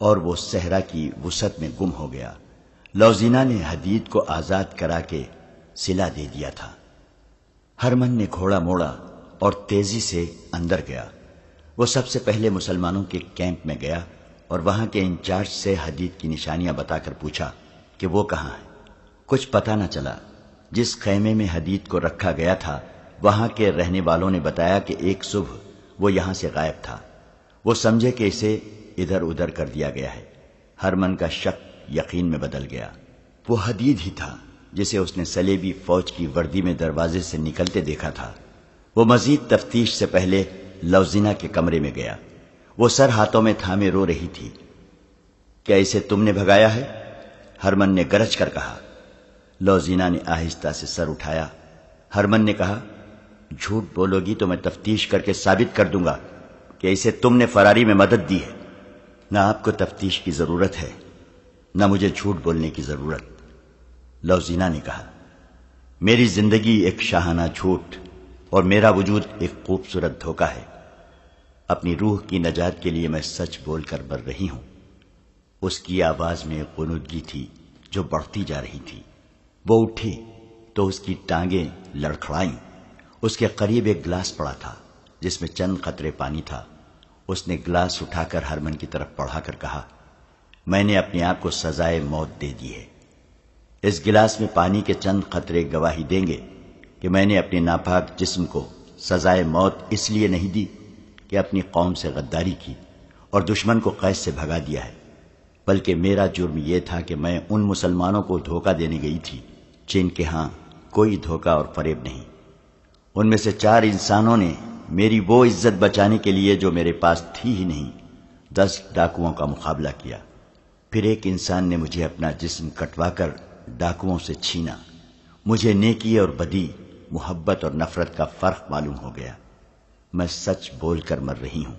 اور وہ صحرا کی وسعت میں گم ہو گیا۔ لوزینہ نے حدید کو آزاد کرا کے صلہ دے دیا تھا۔ ہرمن نے گھوڑا موڑا اور تیزی سے اندر گیا۔ وہ سب سے پہلے مسلمانوں کے کیمپ میں گیا اور وہاں کے انچارج سے حدید کی نشانیاں بتا کر پوچھا کہ وہ کہاں ہے۔ کچھ پتہ نہ چلا۔ جس خیمے میں حدید کو رکھا گیا تھا وہاں کے رہنے والوں نے بتایا کہ ایک صبح وہ یہاں سے غائب تھا۔ وہ سمجھے کہ اسے ادھر ادھر کر دیا گیا ہے۔ ہرمن کا شک یقین میں بدل گیا۔ وہ حدید ہی تھا جسے اس نے صلیبی فوج کی وردی میں دروازے سے نکلتے دیکھا تھا۔ وہ مزید تفتیش سے پہلے لوزینہ کے کمرے میں گیا۔ وہ سر ہاتھوں میں تھامے رو رہی تھی۔ کیا اسے تم نے بھگایا ہے؟ ہرمن نے گرج کر کہا۔ لوزینہ نے آہستہ سے سر اٹھایا۔ ہرمن نے کہا، جھوٹ بولو گی تو میں تفتیش کر کے ثابت کر دوں گا کہ اسے تم نے فراری میں مدد دی ہے۔ نہ آپ کو تفتیش کی ضرورت ہے، نہ مجھے جھوٹ بولنے کی ضرورت۔ لوزینہ نے کہا، میری زندگی ایک شاہانہ جھوٹ اور میرا وجود ایک خوبصورت دھوکہ ہے۔ اپنی روح کی نجات کے لیے میں سچ بول کر مر رہی ہوں۔ اس کی آواز میں غنودگی تھی جو بڑھتی جا رہی تھی۔ وہ اٹھی تو اس کی ٹانگیں لڑکھڑائیں۔ اس کے قریب ایک گلاس پڑا تھا جس میں چند قطرے پانی تھا۔ اس نے گلاس اٹھا کر ہرمن کی طرف بڑھا کر کہا، میں نے اپنے آپ کو سزائے موت دے دی ہے۔ اس گلاس میں پانی کے چند قطرے گواہی دیں گے کہ میں نے اپنے ناپاک جسم کو سزائے موت اس لیے نہیں دی کہ اپنی قوم سے غداری کی اور دشمن کو قید سے بھگا دیا ہے، بلکہ میرا جرم یہ تھا کہ میں ان مسلمانوں کو دھوکہ دینے گئی تھی جن کے ہاں کوئی دھوکہ اور فریب نہیں۔ ان میں سے 4 انسانوں نے میری وہ عزت بچانے کے لیے جو میرے پاس تھی ہی نہیں 10 ڈاکوؤں کا مقابلہ کیا۔ پھر ایک انسان نے مجھے اپنا جسم کٹوا کر ڈاکوؤں سے چھینا۔ مجھے نیکی اور بدی، محبت اور نفرت کا فرق معلوم ہو گیا۔ میں سچ بول کر مر رہی ہوں۔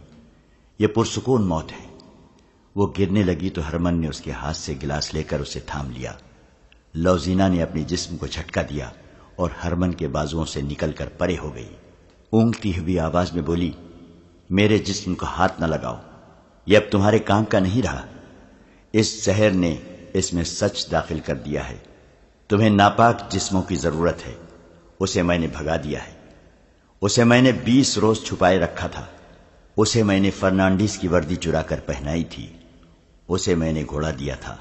یہ پرسکون موت ہے۔ وہ گرنے لگی تو ہرمن نے اس کے ہاتھ سے گلاس لے کر اسے تھام لیا۔ لوزینہ نے اپنے جسم کو جھٹکا دیا اور ہرمن کے بازوؤں سے نکل کر پرے ہو گئی۔ اونگتی ہوئی آواز میں بولی، میرے جسم کو ہاتھ نہ لگاؤ، یہ اب تمہارے کام کا نہیں رہا۔ اس زہر نے اس میں سچ داخل کر دیا ہے۔ تمہیں ناپاک جسموں کی ضرورت ہے، اسے میں نے بھگا دیا ہے۔ اسے میں نے 20 روز چھپائے رکھا تھا۔ اسے میں نے فرنانڈیز کی وردی چرا کر پہنائی تھی۔ اسے میں نے گھوڑا دیا تھا۔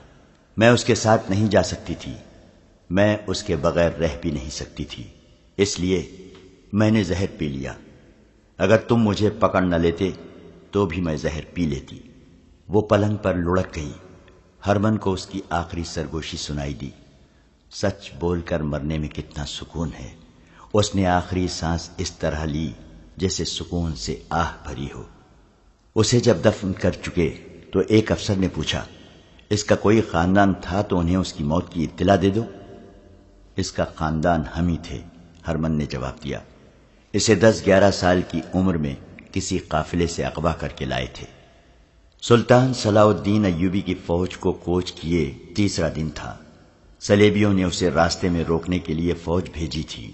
میں اس کے ساتھ نہیں جا سکتی تھی۔ میں اس کے بغیر رہ بھی نہیں سکتی تھی، اس لیے میں نے زہر پی لیا۔ اگر تم مجھے پکڑ نہ لیتے تو بھی میں زہر پی لیتی۔ وہ پلنگ پر لڑک گئی۔ ہرمن کو اس کی آخری سرگوشی سنائی دی۔ سچ بول کر مرنے میں کتنا سکون ہے۔ اس نے آخری سانس اس طرح لی جیسے سکون سے آہ بھری ہو۔ اسے جب دفن کر چکے تو ایک افسر نے پوچھا، اس کا کوئی خاندان تھا تو انہیں اس کی موت کی اطلاع دے دو۔ اس کا خاندان ہم ہی تھے، ہرمن نے جواب دیا۔ اسے 10-11 سال کی عمر میں کسی قافلے سے اغوا کر کے لائے تھے۔ سلطان صلاح الدین ایوبی کی فوج کو کوچ کیے 3 دن تھا۔ صلیبیوں نے اسے راستے میں روکنے کے لیے فوج بھیجی تھی۔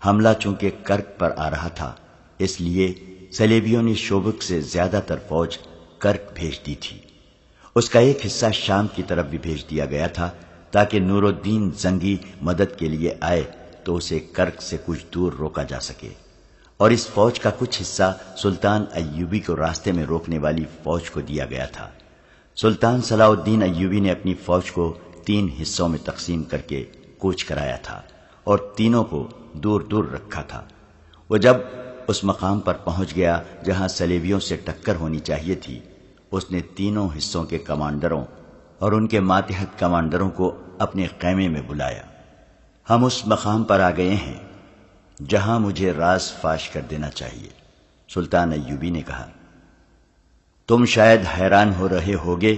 حملہ چونکہ کرک پر آ رہا تھا، اس لیے صلیبیوں نے شوبک سے زیادہ تر فوج کرک بھیج دی تھی۔ اس کا ایک حصہ شام کی طرف بھی بھیج دیا گیا تھا تاکہ نور الدین زنگی مدد کے لیے آئے تو اسے کرک سے کچھ دور روکا جا سکے، اور اس فوج کا کچھ حصہ سلطان ایوبی کو راستے میں روکنے والی فوج کو دیا گیا تھا۔ سلطان صلاح الدین ایوبی نے اپنی فوج کو 3 حصوں میں تقسیم کر کے کوچ کرایا تھا اور تینوں کو دور دور رکھا تھا۔ وہ جب اس مقام پر پہنچ گیا جہاں صلیبیوں سے ٹکر ہونی چاہیے تھی، اس نے تینوں حصوں کے کمانڈروں اور ان کے ماتحت کمانڈروں کو اپنے خیمے میں بلایا۔ ہم اس مقام پر آ گئے ہیں جہاں مجھے راز فاش کر دینا چاہیے، سلطان ایوبی نے کہا۔ تم شاید حیران ہو رہے ہوگے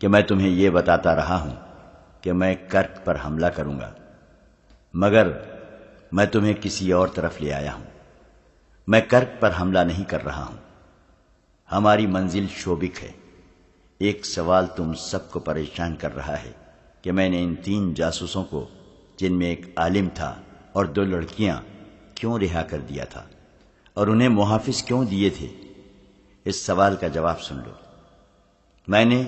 کہ میں تمہیں یہ بتاتا رہا ہوں کہ میں کرک پر حملہ کروں گا، مگر میں تمہیں کسی اور طرف لے آیا ہوں۔ میں کرک پر حملہ نہیں کر رہا ہوں، ہماری منزل شوبک ہے۔ ایک سوال تم سب کو پریشان کر رہا ہے کہ میں نے ان 3 جاسوسوں کو، جن میں ایک عالم تھا اور 2 لڑکیاں، کیوں رہا کر دیا تھا اور انہیں محافظ کیوں دیے تھے؟ اس سوال کا جواب سن لو۔ میں نے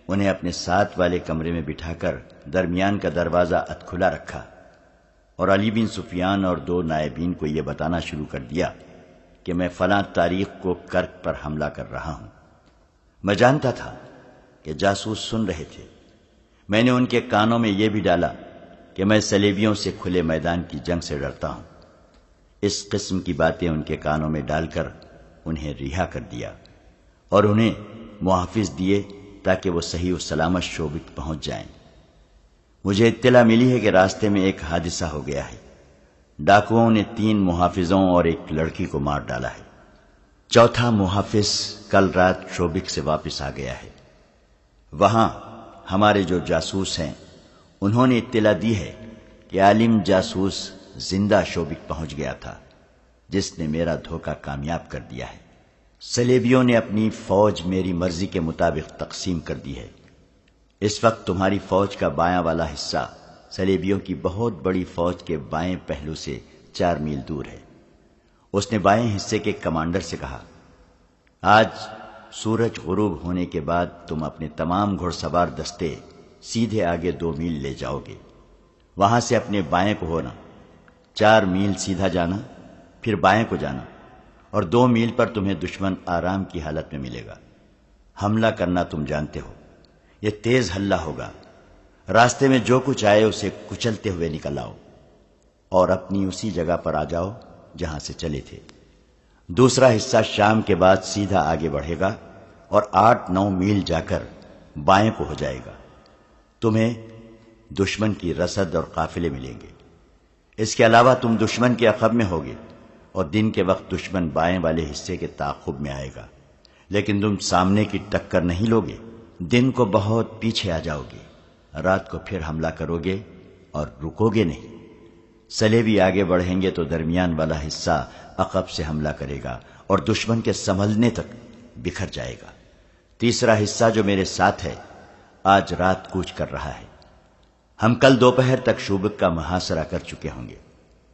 انہیں اپنے ساتھ والے کمرے میں بٹھا کر درمیان کا دروازہ اد کھلا رکھا اور علی بن سفیان اور 2 نائبین کو یہ بتانا شروع کر دیا کہ میں فلاں تاریخ کو کرک پر حملہ کر رہا ہوں۔ میں جانتا تھا کہ جاسوس سن رہے تھے۔ میں نے ان کے کانوں میں یہ بھی ڈالا کہ میں صلیبیوں سے کھلے میدان کی جنگ سے ڈرتا ہوں۔ اس قسم کی باتیں ان کے کانوں میں ڈال کر انہیں رہا کر دیا اور انہیں محافظ دیے تاکہ وہ صحیح و سلامت شوبک پہنچ جائیں۔ مجھے اطلاع ملی ہے کہ راستے میں ایک حادثہ ہو گیا ہے۔ ڈاکوؤں نے 3 محافظوں اور ایک لڑکی کو مار ڈالا ہے۔ 4تھا محافظ کل رات شوبک سے واپس آ گیا ہے۔ وہاں ہمارے جو جاسوس ہیں انہوں نے اطلاع دی ہے کہ عالم جاسوس زندہ شوبک پہنچ گیا تھا جس نے میرا دھوکہ کامیاب کر دیا ہے۔ صلیبیوں نے اپنی فوج میری مرضی کے مطابق تقسیم کر دی ہے۔ اس وقت تمہاری فوج کا بایاں والا حصہ صلیبیوں کی بہت بڑی فوج کے بائیں پہلو سے 4 میل دور ہے۔ اس نے بائیں حصے کے کمانڈر سے کہا، آج سورج غروب ہونے کے بعد تم اپنے تمام گھڑ سوار دستے سیدھے آگے 2 میل لے جاؤ گے۔ وہاں سے اپنے بائیں کو ہونا، 4 میل سیدھا جانا، پھر بائیں کو جانا، اور 2 میل پر تمہیں دشمن آرام کی حالت میں ملے گا۔ حملہ کرنا تم جانتے ہو، یہ تیز حلہ ہوگا۔ راستے میں جو کچھ آئے اسے کچلتے ہوئے نکل آؤ اور اپنی اسی جگہ پر آ جاؤ جہاں سے چلے تھے۔ دوسرا حصہ شام کے بعد سیدھا آگے بڑھے گا اور 8-9 میل جا کر بائیں کو ہو جائے گا۔ تمہیں دشمن کی رسد اور قافلے ملیں گے۔ اس کے علاوہ تم دشمن کے عقب میں ہوگے اور دن کے وقت دشمن بائیں والے حصے کے تعاقب میں آئے گا، لیکن تم سامنے کی ٹکر نہیں لوگے۔ دن کو بہت پیچھے آ جاؤ گے، رات کو پھر حملہ کرو گے اور رکو گے نہیں۔ صلیبی آگے بڑھیں گے تو درمیان والا حصہ عقب سے حملہ کرے گا اور دشمن کے سنبھلنے تک بکھر جائے گا۔ تیسرا حصہ جو میرے ساتھ ہے آج رات کوچ کر رہا ہے۔ ہم کل دوپہر تک شوبک کا محاصرہ کر چکے ہوں گے۔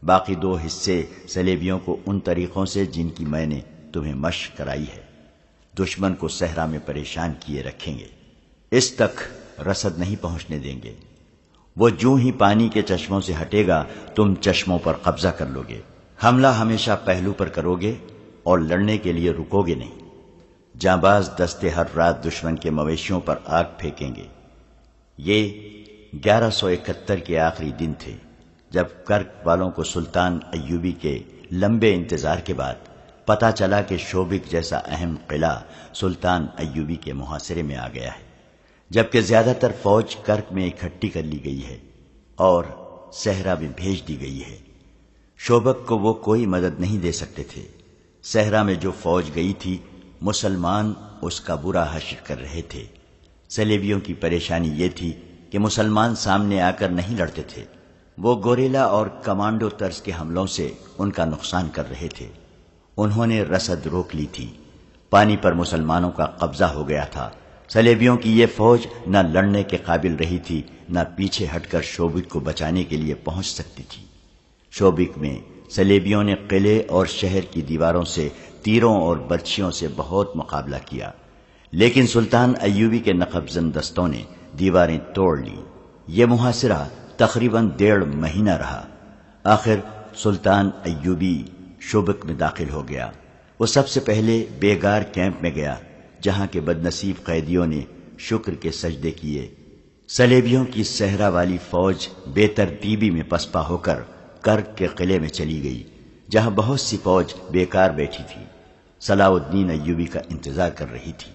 باقی 2 حصے صلیبیوں کو ان طریقوں سے جن کی میں نے تمہیں مشق کرائی ہے دشمن کو صحرا میں پریشان کیے رکھیں گے۔ اس تک رسد نہیں پہنچنے دیں گے۔ وہ جوں ہی پانی کے چشموں سے ہٹے گا تم چشموں پر قبضہ کر لو گے۔ حملہ ہمیشہ پہلو پر کرو گے اور لڑنے کے لیے رکو گے نہیں۔ جانباز دستے ہر رات دشمن کے مویشیوں پر آگ پھینکیں گے۔ یہ 1171 کے آخری دن تھے جب کرک والوں کو سلطان ایوبی کے لمبے انتظار کے بعد پتہ چلا کہ شوبک جیسا اہم قلعہ سلطان ایوبی کے محاصرے میں آ گیا ہے، جبکہ زیادہ تر فوج کرک میں اکٹھی کر لی گئی ہے اور صحرا میں بھیج دی گئی ہے۔ شوبک کو وہ کوئی مدد نہیں دے سکتے تھے۔ صحرا میں جو فوج گئی تھی مسلمان اس کا برا حشر کر رہے تھے۔ صلیبیوں کی پریشانی یہ تھی کہ مسلمان سامنے آ کر نہیں لڑتے تھے، وہ گوریلا اور کمانڈو طرز کے حملوں سے ان کا نقصان کر رہے تھے۔ انہوں نے رسد روک لی تھی، پانی پر مسلمانوں کا قبضہ ہو گیا تھا۔ صلیبیوں کی یہ فوج نہ لڑنے کے قابل رہی تھی نہ پیچھے ہٹ کر شوبک کو بچانے کے لیے پہنچ سکتی تھی۔ شوبک میں صلیبیوں نے قلعے اور شہر کی دیواروں سے تیروں اور برچھیوں سے بہت مقابلہ کیا، لیکن سلطان ایوبی کے نقبزن دستوں نے دیواریں توڑ لی۔ یہ محاصرہ تقریباً 1.5 مہینہ رہا۔ آخر سلطان ایوبی شوبک میں داخل ہو گیا۔ وہ سب سے پہلے بیگار کیمپ میں گیا جہاں کے بدنصیب قیدیوں نے شکر کے سجدے کیے۔ صلیبیوں کی صحرا والی فوج بے ترتیبی میں پسپا ہو کر کرک کے قلعے میں چلی گئی جہاں بہت سی فوج بیکار بیٹھی تھی، صلاح الدین ایوبی کا انتظار کر رہی تھی۔